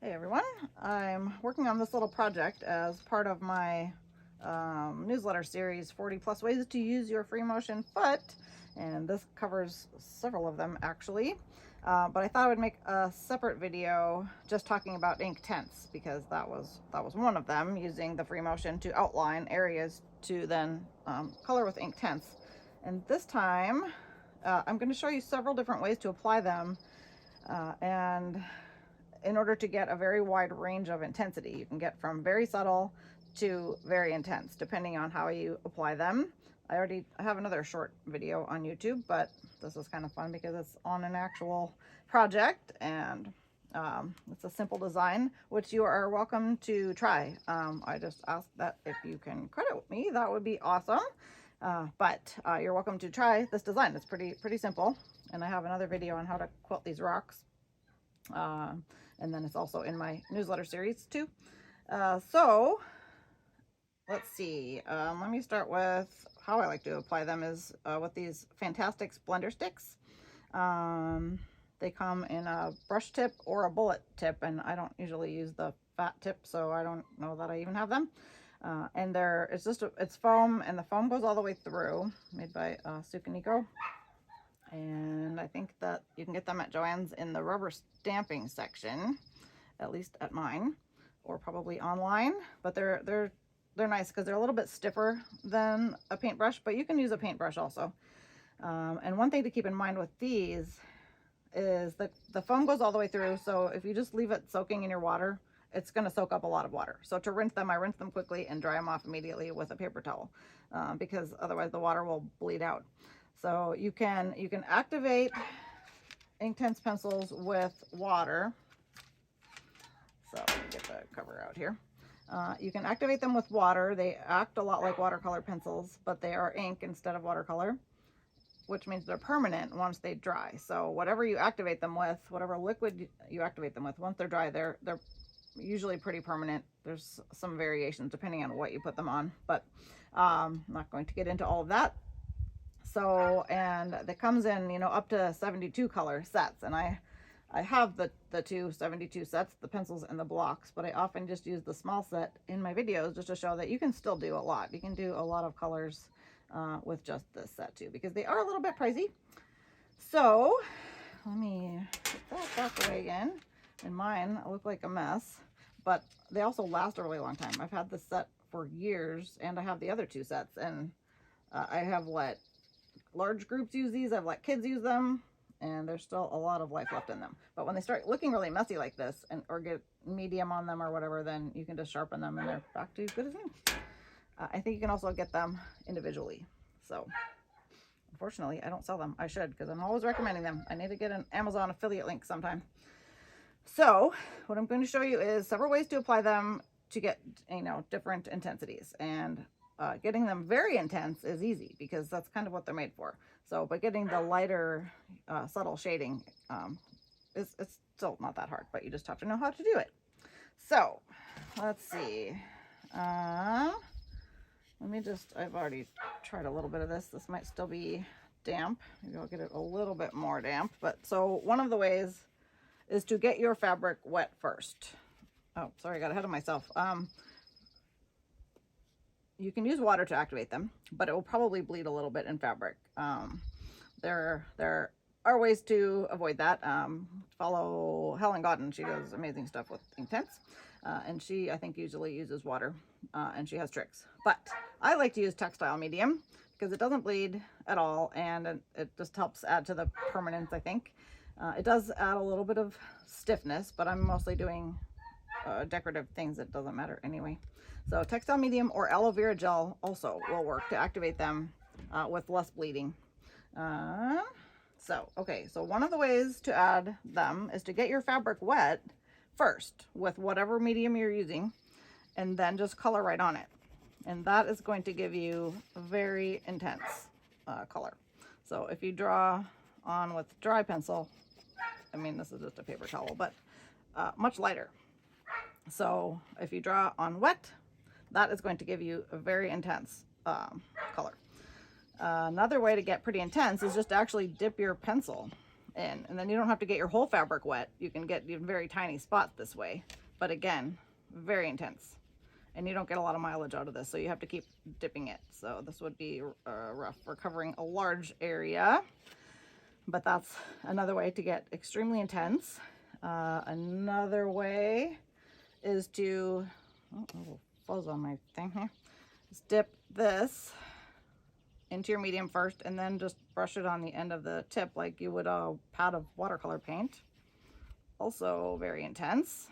Hey everyone, I'm working on this little project as part of my newsletter series 40 plus ways to use your free motion foot, and this covers several of them actually, but I thought I would make a separate video just talking about Inktense because that was one of them, using the free motion to outline areas to then color with Inktense. And this time I'm going to show you several different ways to apply them, and in order to get a very wide range of intensity. You can get from very subtle to very intense, depending on how you apply them. I have another short video on YouTube, but this was kind of fun because it's on an actual project, and it's a simple design, which you are welcome to try. I just ask that if you can credit me, that would be awesome. But you're welcome to try this design. It's pretty simple. And I have another video on how to quilt these rocks. And then it's also in my newsletter series too. So let's see. Let me start with how I like to apply them is with these fantastic Splendor sticks. They come in a brush tip or a bullet tip, and I don't usually use the fat tip, so I don't know that I even have them. And it's foam, and the foam goes all the way through, made by Sukaniko. And I think that you can get them at Joann's in the rubber stamping section, at least at mine, or probably online. But they're nice because they're a little bit stiffer than a paintbrush, but you can use a paintbrush also. And one thing to keep in mind with these is that the foam goes all the way through, so if you just leave it soaking in your water, it's going to soak up a lot of water. So to rinse them, I rinse them quickly and dry them off immediately with a paper towel, because otherwise the water will bleed out. So you can activate Inktense pencils with water. So let me get the cover out here. You can activate them with water. They act a lot like watercolor pencils, but they are ink instead of watercolor, which means they're permanent once they dry. So whatever you activate them with, whatever liquid you activate them with, once they're dry, they're usually pretty permanent. There's some variations depending on what you put them on, but I'm not going to get into all of that. So, and that comes in, up to 72 color sets. And I have the two 72 sets, the pencils and the blocks, but I often just use the small set in my videos just to show that you can still do a lot. You can do a lot of colors with just this set too, because they are a little bit pricey. So let me put that back away again. And mine look like a mess, but they also last a really long time. I've had this set for years, and I have the other two sets, and I have let large groups use these. I've let kids use them, and there's still a lot of life left in them. But when they start looking really messy like this, or get medium on them or whatever, then you can just sharpen them and they're back to good as new. I think you can also get them individually. So unfortunately, I don't sell them. I should, because I'm always recommending them. I need to get an Amazon affiliate link sometime. So what I'm going to show you is several ways to apply them to get, different intensities. And getting them very intense is easy because that's kind of what they're made for. So, but getting the lighter, subtle shading, it's still not that hard, but you just have to know how to do it. So let's see. I've already tried a little bit of this. This might still be damp. Maybe I'll get it a little bit more damp. But so one of the ways is to get your fabric wet first. Oh, sorry, I got ahead of myself. You can use water to activate them, but it will probably bleed a little bit in fabric. There are ways to avoid that. Follow Helen Godden. She does amazing stuff with Inktense. And she, I think, usually uses water, and she has tricks. But I like to use textile medium because it doesn't bleed at all, and it just helps add to the permanence, I think. It does add a little bit of stiffness, but I'm mostly doing decorative things. It doesn't matter anyway. So textile medium or aloe vera gel also will work to activate them with less bleeding. So one of the ways to add them is to get your fabric wet first with whatever medium you're using, and then just color right on it. And that is going to give you a very intense color. So if you draw on with dry pencil, this is just a paper towel, but much lighter. So if you draw on wet, that is going to give you a very intense color. Another way to get pretty intense is just to actually dip your pencil in. And then you don't have to get your whole fabric wet. You can get very tiny spots this way. But again, very intense. And you don't get a lot of mileage out of this, so you have to keep dipping it. So this would be rough for covering a large area. But that's another way to get extremely intense. Another way is to, oh, a little fuzz on my thing here. Just dip this into your medium first and then just brush it on the end of the tip like you would a pad of watercolor paint. Also very intense.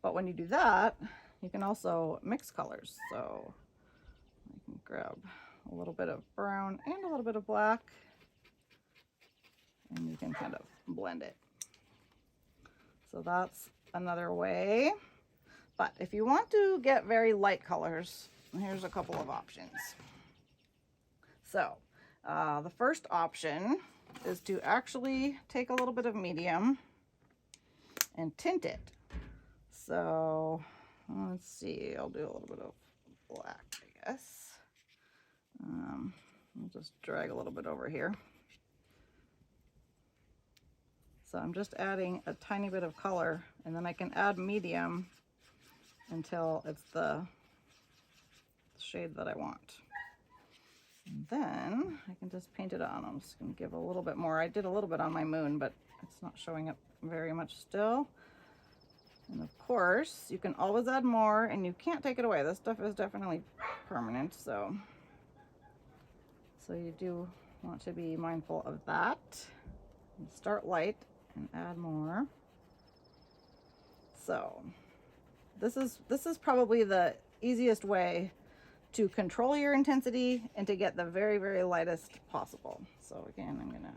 But when you do that, you can also mix colors. So I can grab a little bit of brown and a little bit of black, and you can kind of blend it. So that's another way. But if you want to get very light colors, here's a couple of options. So the first option is to actually take a little bit of medium and tint it. So let's see, I'll do a little bit of black, I guess. I'll just drag a little bit over here. So I'm just adding a tiny bit of color, and then I can add medium until it's the shade that I want. And then I can just paint it on. I'm just going to give a little bit more. I did a little bit on my moon, but it's not showing up very much still. And of course, you can always add more, and you can't take it away. This stuff is definitely permanent, so you do want to be mindful of that. And start light and add more. So this is probably the easiest way to control your intensity and to get the very, very lightest possible. So again, I'm gonna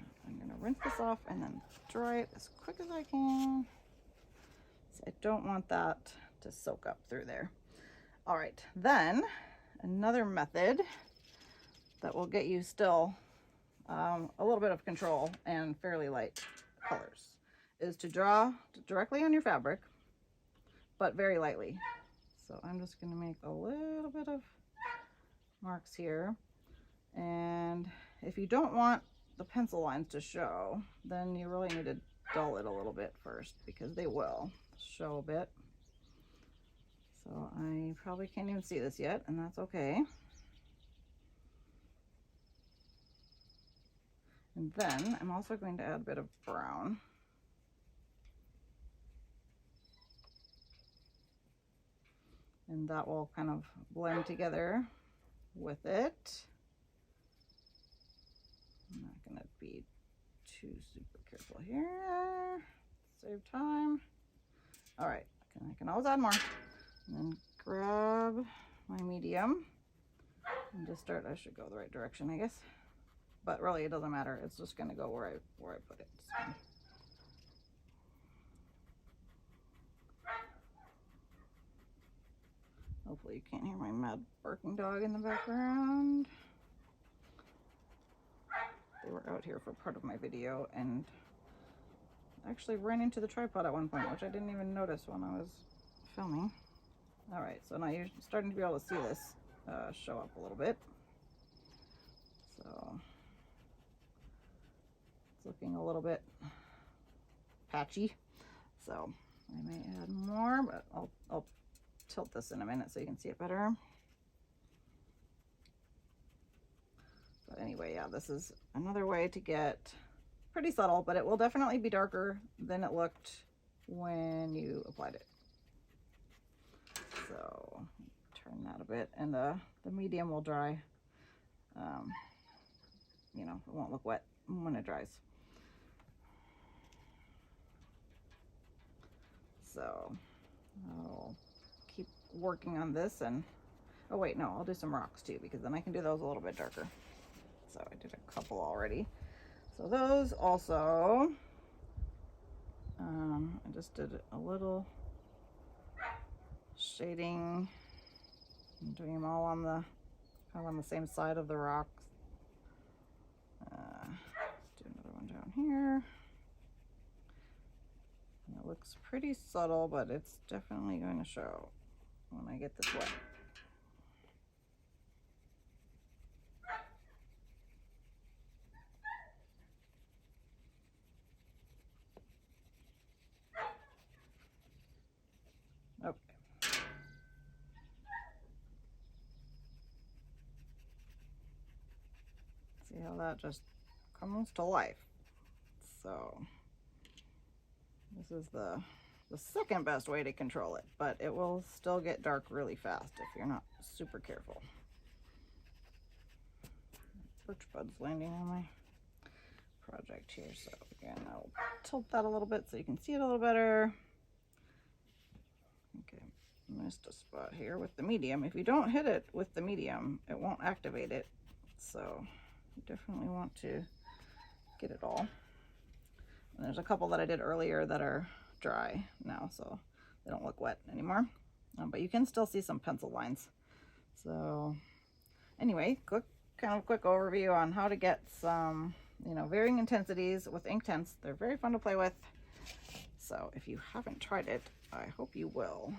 rinse this off and then dry it as quick as I can. So I don't want that to soak up through there. All right, then another method that will get you still a little bit of control and fairly light colors is to draw directly on your fabric, but very lightly. So I'm just going to make a little bit of marks here. And if you don't want the pencil lines to show, then you really need to dull it a little bit first, because they will show a bit. So I probably can't even see this yet, and that's okay. And then I'm also going to add a bit of brown. And that will kind of blend together with it. I'm not going to be too super careful here. Save time. All right, I can always add more. And then grab my medium and just start. I should go the right direction, I guess. But really, it doesn't matter. It's just going to go where I put it. So. Hopefully you can't hear my mad barking dog in the background. They were out here for part of my video and actually ran into the tripod at one point, which I didn't even notice when I was filming. All right, so now you're starting to be able to see this show up a little bit. So it's looking a little bit patchy. So I may add more, but I'll tilt this in a minute so you can see it better. But anyway, yeah, this is another way to get pretty subtle, but it will definitely be darker than it looked when you applied it. So turn that a bit, and the medium will dry. You know, it won't look wet when it dries. So I'll keep working on this, and oh wait, no, I'll do some rocks too, because then I can do those a little bit darker. So I did a couple already. So those also, I just did a little shading. I'm doing them all on the kind of on the same side of the rocks. Let's do another one down here. And it looks pretty subtle, but it's definitely going to show when I get this wet. See how that just comes to life. So this is the second best way to control it, but it will still get dark really fast if you're not super careful. Birch buds landing on my project here. So again, I'll tilt that a little bit so you can see it a little better. Okay, missed a spot here with the medium. If you don't hit it with the medium, it won't activate it. So you definitely want to get it all. And there's a couple that I did earlier that are dry now, so they don't look wet anymore. But you can still see some pencil lines. So anyway, quick overview on how to get some, varying intensities with Inktense. They're very fun to play with. So if you haven't tried it, I hope you will.